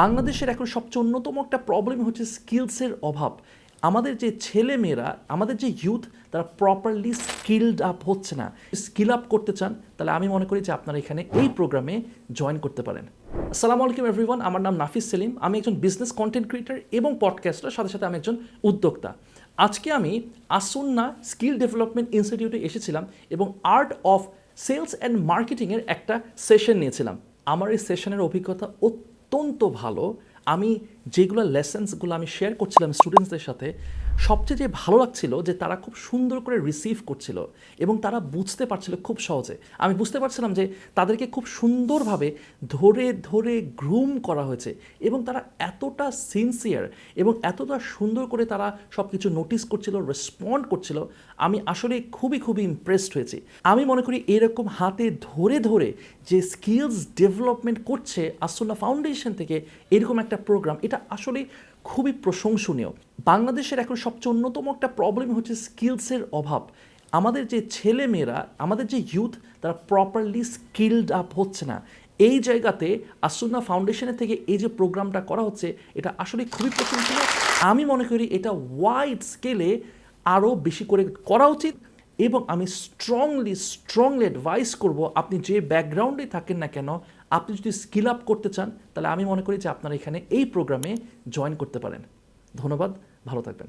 বাংলাদেশের এখন সবচেয়ে অন্যতম একটা প্রবলেম হচ্ছে স্কিলসের অভাব। আমাদের যে ছেলে মেয়েরা, আমাদের যে ইউথ, তারা প্রপারলি স্কিলড আপ হচ্ছে না। স্কিল আপ করতে চান তাহলে আমি মনে করি যে আপনারা এখানে এই প্রোগ্রামে জয়েন করতে পারেন। আসসালামু আলাইকুম এভরিওয়ান, আমার নাম নাফিস সেলিম। আমি একজন বিজনেস কন্টেন্ট ক্রিয়েটর এবং পডকাস্টার, সাথে সাথে আমি একজন উদ্যোক্তা। আজকে আমি আসুন্না স্কিল ডেভেলপমেন্ট ইনস্টিটিউটে এসেছিলাম এবং আর্ট অফ সেলস অ্যান্ড মার্কেটিংয়ের একটা সেশন নিয়েছিলাম। আমার এই সেশনের অভিজ্ঞতা অত্যন্ত ভালো। আমি যেগুলো লেসেন্সগুলো আমি শেয়ার করছিলাম স্টুডেন্টসদের সাথে, সবচেয়ে যে ভালো লাগছিল যে তারা খুব সুন্দর করে রিসিভ করছিল এবং তারা বুঝতে পারছিল খুব সহজে। আমি বুঝতে পারছিলাম যে তাদেরকে খুব সুন্দরভাবে ধরে ধরে গ্রুম করা হয়েছে এবং তারা এতটা সিনসিয়ার এবং এতটা সুন্দর করে তারা সব কিছু নোটিস করছিল, রেসপন্ড করছিল। আমি আসলে খুবই খুবই ইমপ্রেসড হয়েছি। আমি মনে করি এরকম হাতে ধরে ধরে যে স্কিলস ডেভেলপমেন্ট করছে আসুন্না ফাউন্ডেশন থেকে এরকম একটা প্রোগ্রাম, এটা আসলে খুবই প্রশংসনীয়। বাংলাদেশের এখন সবচেয়ে অন্যতম একটা প্রবলেম হচ্ছে স্কিলসের অভাব। আমাদের যে ছেলে মেয়েরা, আমাদের যে ইউথ, তারা প্রপারলি স্কিলড আপ হচ্ছে না। এই জায়গাতে আসুন্না ফাউন্ডেশনের থেকে এই যে প্রোগ্রামটা করা হচ্ছে, এটা আসলে খুবই প্রশংসনীয়। আমি মনে করি এটা ওয়াইড স্কেলে আরও বেশি করে করা উচিত এবং আমি স্ট্রংলি অ্যাডভাইস করব, আপনি যে ব্যাকগ্রাউন্ডে থাকেন না কেন, আপনি যদি স্কিল আপ করতে চান তাহলে আমি মনে করি যে আপনারা এখানে এই প্রোগ্রামে জয়েন করতে পারেন। ধন্যবাদ, ভালো থাকবেন।